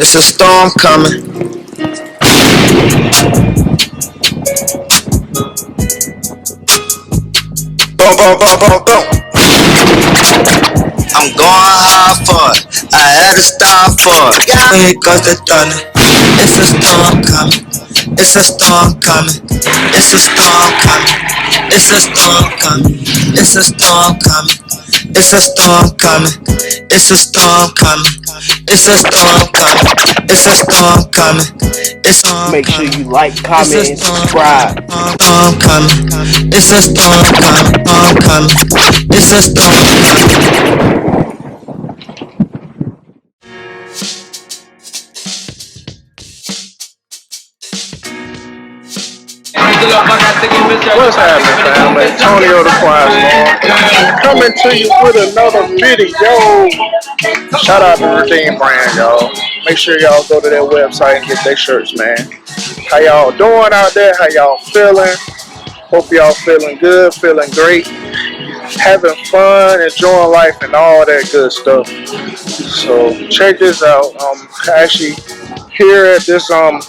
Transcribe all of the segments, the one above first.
It's a storm coming. Boom, boom, boom, boom, boom. I'm going hard for it. I had to stop for it. Here goes the thunder. It's a storm coming. It's a storm coming. It's a storm coming. It's a storm coming. It's a storm coming. It's a storm coming. It's a storm coming. It's a storm coming. It's a storm coming. It's a Make sure you like, comment, and subscribe. Storm coming. It's a storm coming. It's a storm coming. What's happening, family? Antonio the Choir coming to you with another video. Shout out to Redeem Brand, y'all. Make sure y'all go to their website and get their shirts, man. How y'all doing out there? How y'all feeling? Hope y'all feeling good, feeling great, having fun, enjoying life, and all that good stuff. So check this out. Actually here at this car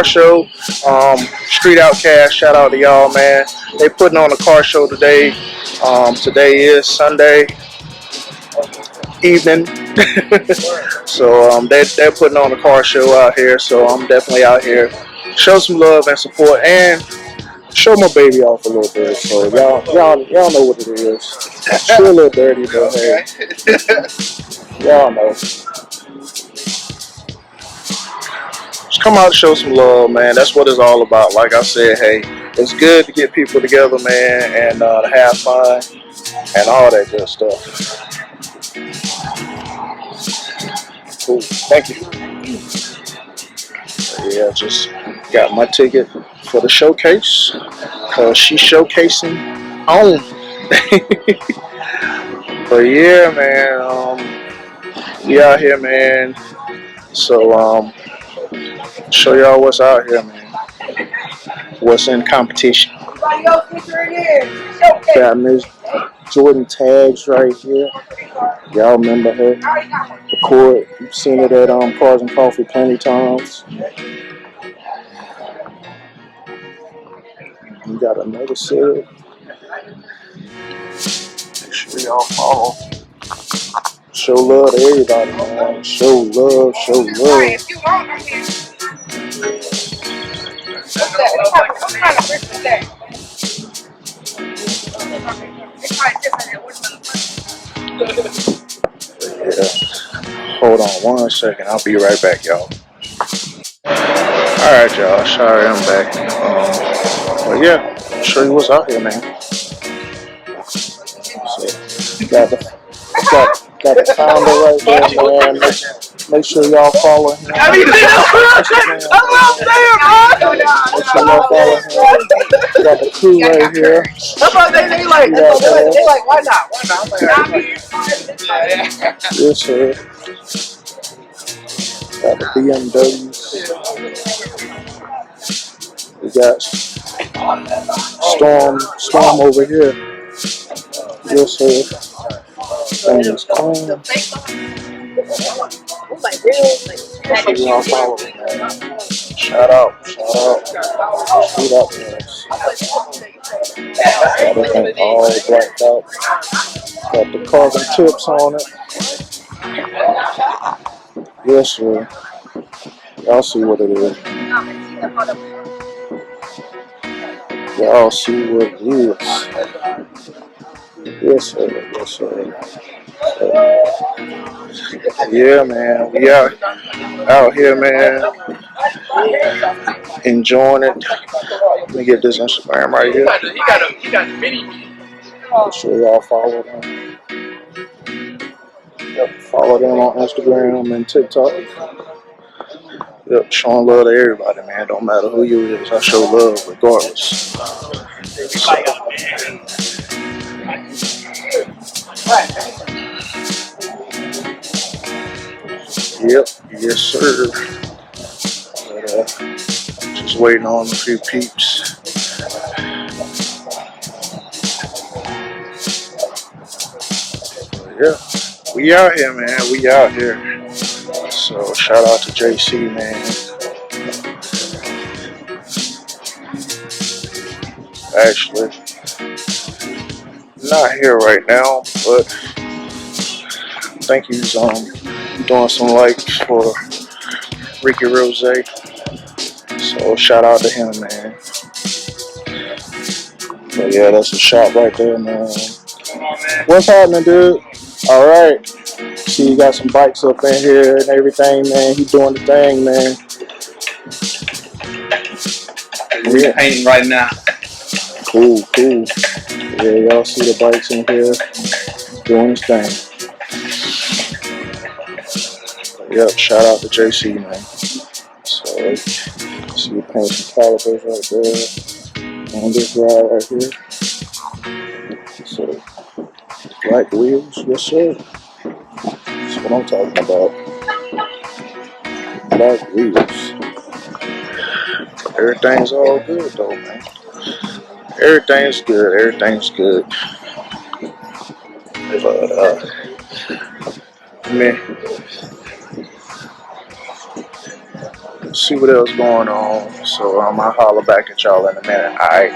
show, Street Outcast. Shout out to y'all, man. They putting on a car show today. Today is Sunday evening. So they're putting on a car show out here. So I'm definitely out here. Show some love and support and show my baby off a little bit. So y'all know what it is. She's a little dirty, but hey, y'all know. Just come out and show some love, man. That's what it's all about. Like I said, hey, it's good to get people together, man, and to have fun and all that good stuff. Cool. Thank you. Yeah, just got my ticket for the showcase because she's showcasing on. But yeah, man, we out here, man. So show y'all what's out here, man. What's in competition. Got Miss Jordan Tags right here. Y'all remember her? The court. You've seen it at Cars and Coffee plenty times. We got another set. Make sure y'all follow. Show love to everybody, man. Show love, show love. If you want, I'm here. What's that? What kind of brick is that? It's probably different than what's Yeah. Hold on 1 second. I'll be right back, y'all. Alright, y'all. Sorry, I'm back. But yeah, I'll show you what's out here, man. So, got the founder right there, man. Make sure y'all follow him. I mean, that's what I'm saying, bro. Make sure y'all follow him. Got the crew right here. That's why they like, why not? Yes, sir. Got the BMWs. We got Storm over here. Yes, sir. Thing is clean. Y'all follow me, man. Shout out. Street Outcast. Got everything all blacked out. Got the carbon tips on it. Yes, sir. Y'all see what it is. Y'all see what it is. Yes, sir. Yes, sir. Yeah, man. We out here, man. Enjoying it. Let me get this Instagram right here. He got the mini. Make sure y'all follow them. Yep, follow them on Instagram and TikTok. Yep, showing love to everybody, man. Don't matter who you is. I show love regardless. So. Yep, yes sir. But, just waiting on a few peeps. But, yeah, we out here, man. We out here. So So shout out to JC, man. Actually, not here right now, but I think he's doing some likes for Ricky Rose. So shout out to him, man. But yeah, that's a shop right there, man. What's happening, dude? All right. See, you got some bikes up in here and everything, man. He doing the thing, man. We're painting right now. Cool. Yeah, y'all see the bikes in here doing his thing. Yep, shout out to JC, man. So, see you paint some calipers right there on this ride right here. So, black wheels, yes sir. That's what I'm talking about. Black wheels. Everything's all good though, man. Everything's good. But, man, see what else going on. So, I'll holler back at y'all in a minute. Alright.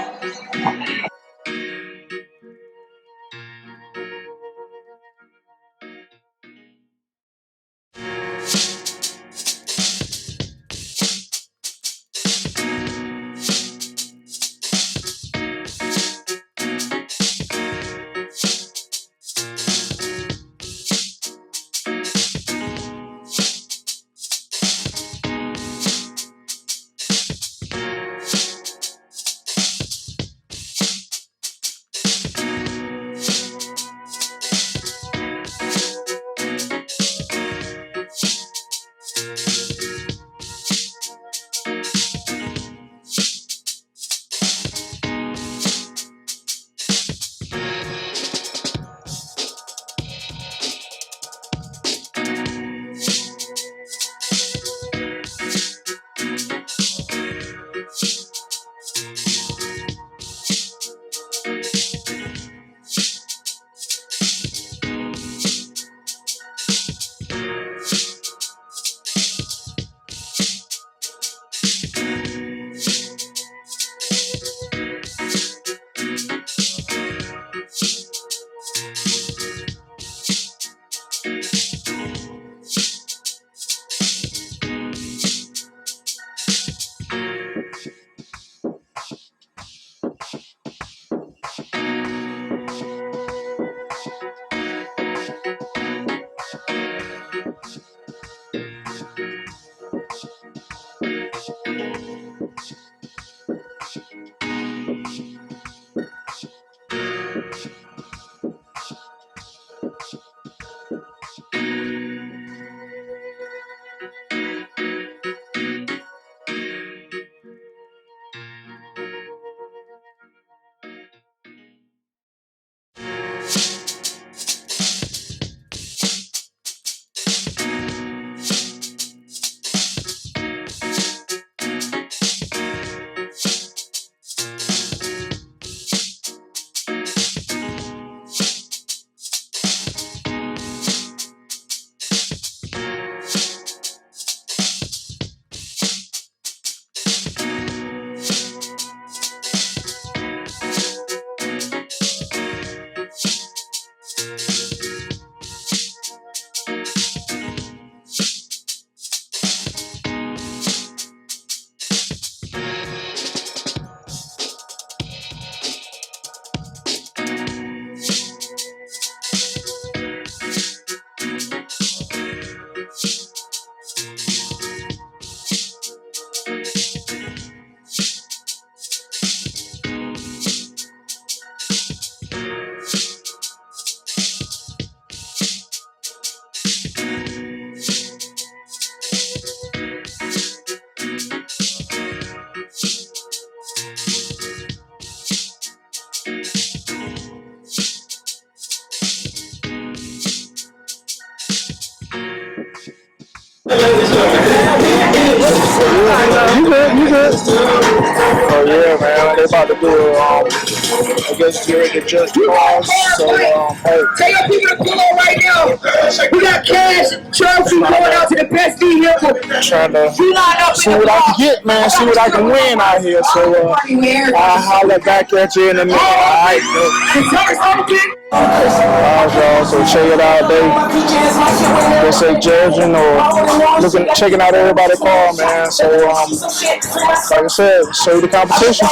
You good. Oh yeah, man. They about to do I guess you're the just cause. So Tell your people to pull on right now. We got cash trophy going out to the best vehicle. Trying to see what I can get, man. See what I can win out here. So I'll holler back at you in a minute. Alright, y'all. So check it out, they just say judging or checking out everybody's car, man. So like I said, show you the competition.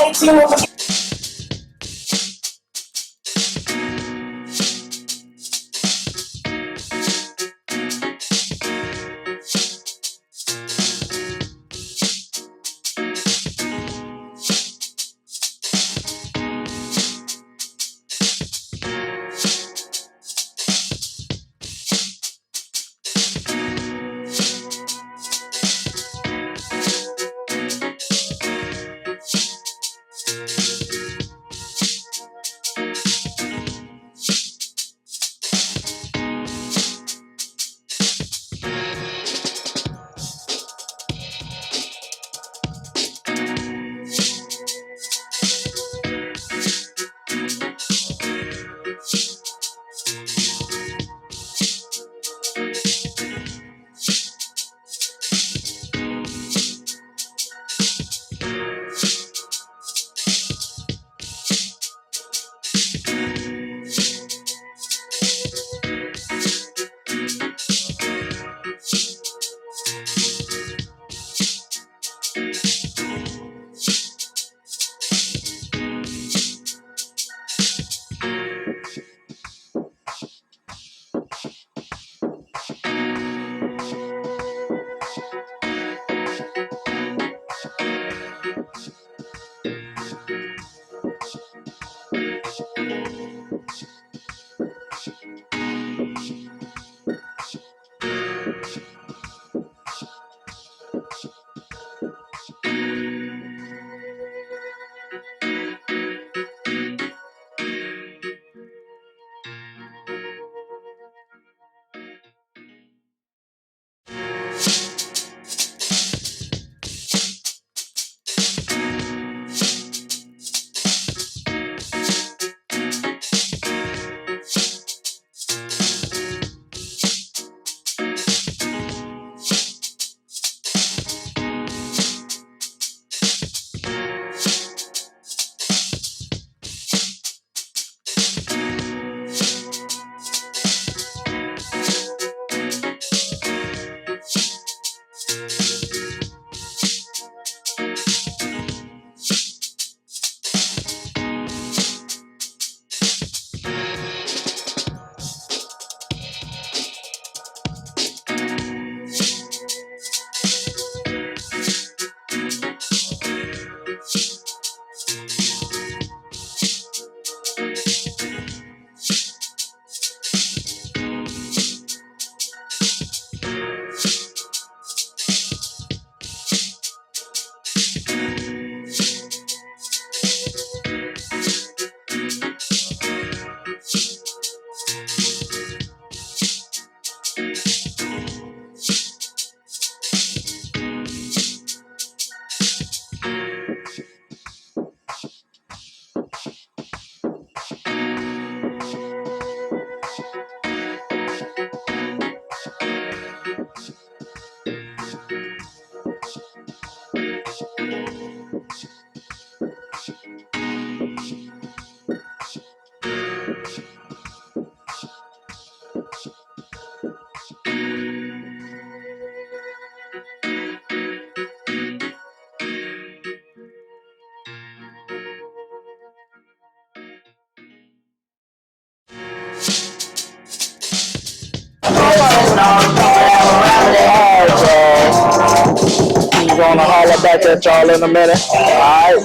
Gonna holler back at y'all in a minute. Alright.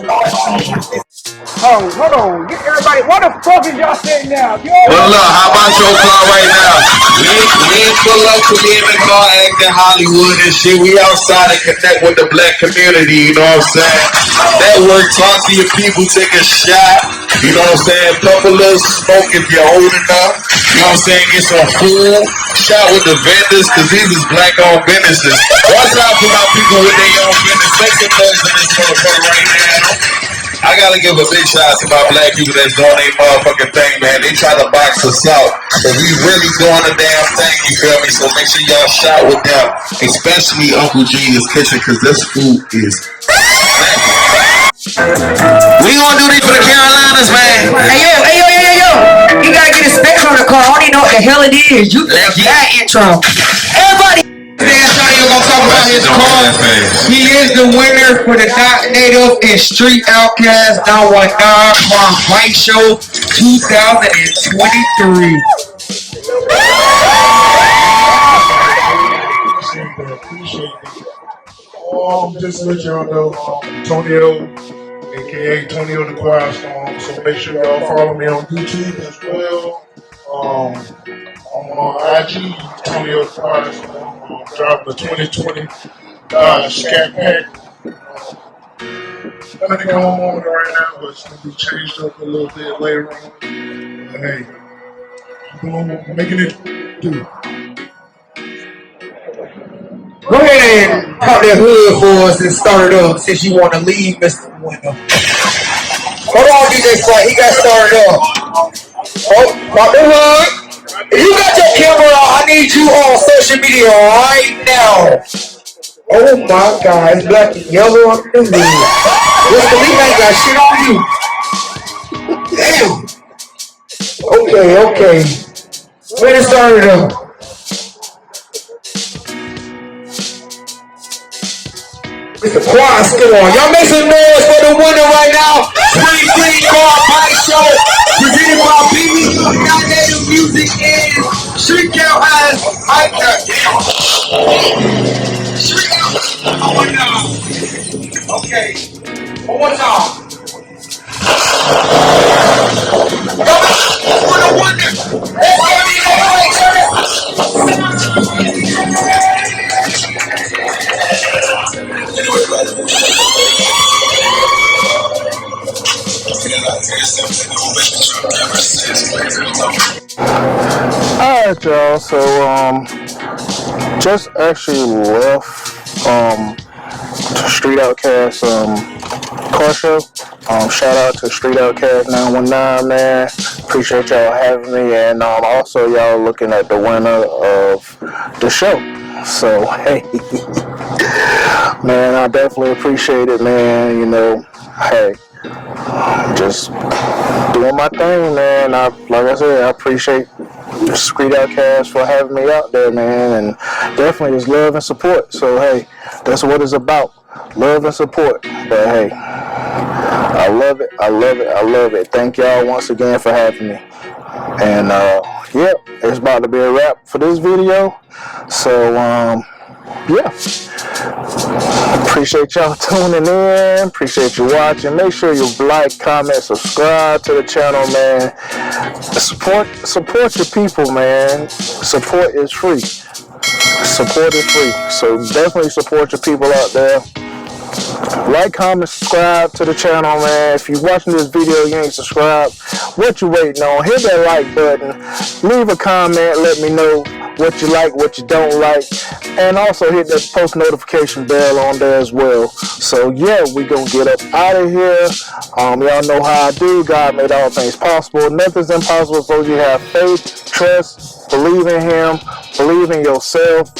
Hold on. Get everybody. What the fuck is y'all saying now? Well, look, how about your car right now? We ain't pull up to be in the car acting Hollywood and shit. We outside and connect with the black community, you know what I'm saying? Network, talk to your people, take a shot. You know what I'm saying? Couple little smoke if you're old enough. You know what I'm saying? Get some food. Shot with the vendors, cause these is black-owned businesses. Watch out for my people with their own business. Make some noise in this motherfucker right now. I gotta give a big shout out to my black people that's doing their motherfucking thing, man. They try to box us out, but we really doing the damn thing, you feel me? So make sure y'all shout with them, especially Uncle G's Kitchen, cause this food is We gonna do this for the Carolinas, man. Hey, yo. You gotta get a spec on the car. I don't even know what the hell it is. You like that intro. Everybody. Today, Saddie gonna talk about his car. He is the winner for the Not Native and Street Outcast 919 Car Bike Show 2023. Appreciate that. Just to let y'all know, Tonio, aka Tonio the Quiet Storm. So make sure y'all follow me on YouTube as well. I'm on IG, Tonio the Quiet Storm. Driving the 2020 Scat Pack. Gonna come home on it right now, but it's gonna be changed up a little bit later on. But hey, making it do. Go ahead and pop that hood for us and start it up since you want to leave, Mr. Winner. Hold on, DJ Flight. He got started up. Oh, pop the hood. If you got your camera on, I need you on social media right now. Oh my God, it's black and yellow on the hood. What's the lead ain't got shit on you? Damn. Okay. When it started up. It's a quiet storm. Y'all make some noise for the winner right now. Fling Car Bike Show presented by BB Not Native Music and Street Count as Outcast. Street Out. Okay. One more time. Come on for the winner. Let's go to the Alright, y'all. So, just actually left Street Outcast car show. Shout out to Street Outcast 919, man. Appreciate y'all having me, and also y'all looking at the winner of the show. So hey, man, I definitely appreciate it, man. You know, hey, just doing my thing, man. Like I said, I appreciate Street Outcast for having me out there, man, and definitely it's love and support. So hey, that's what it's about, love and support. But hey, I love it. Thank y'all once again for having me. And yeah, it's about to be a wrap for this video. So yeah. Appreciate y'all tuning in. Appreciate you watching. Make sure you like, comment, subscribe to the channel, man. Support your people, man. Support is free. So definitely support your people out there. Like, comment, subscribe to the channel, man. If you're watching this video, you ain't subscribed, what you waiting on? Hit that like button. Leave a comment. Let me know what you like, what you don't like. And also hit that post notification bell on there as well. So yeah, we gonna get up out of here. Y'all know how I do. God made all things possible. Nothing's impossible, so you have faith, trust, believe in Him, believe in yourself,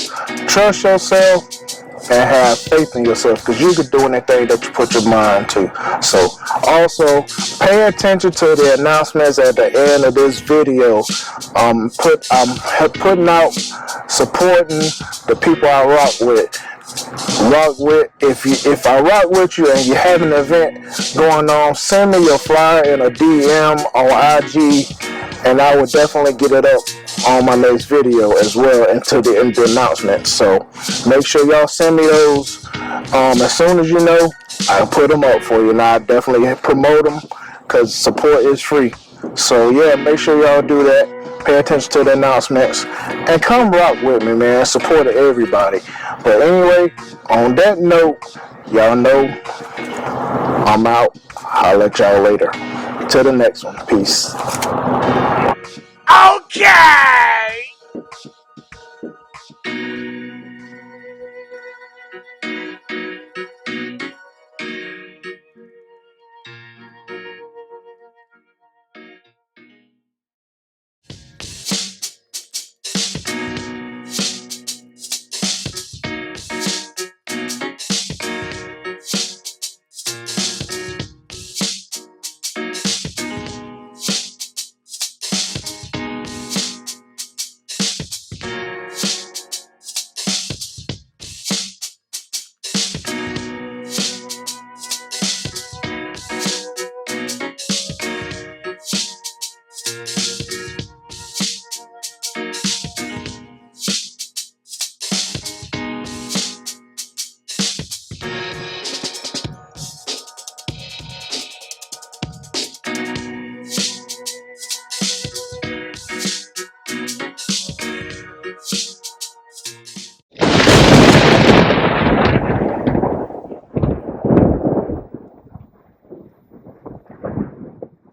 trust yourself, and have faith in yourself, because you can do anything that you put your mind to. So also pay attention to the announcements at the end of this video. Putting out, supporting the people I rock with. If I rock with you and you have an event going on, send me your flyer in a DM on IG, and I will definitely get it up on my next video as well, into the announcement. So make sure y'all send me those as soon as you know. I'll put them up for you, and I definitely promote them because support is free. So yeah, make sure y'all do that. Pay attention to the announcements and come rock with me, man. Support everybody. But anyway, on that note, y'all know I'm out. I'll let y'all later. Till the next one. Peace. Okay.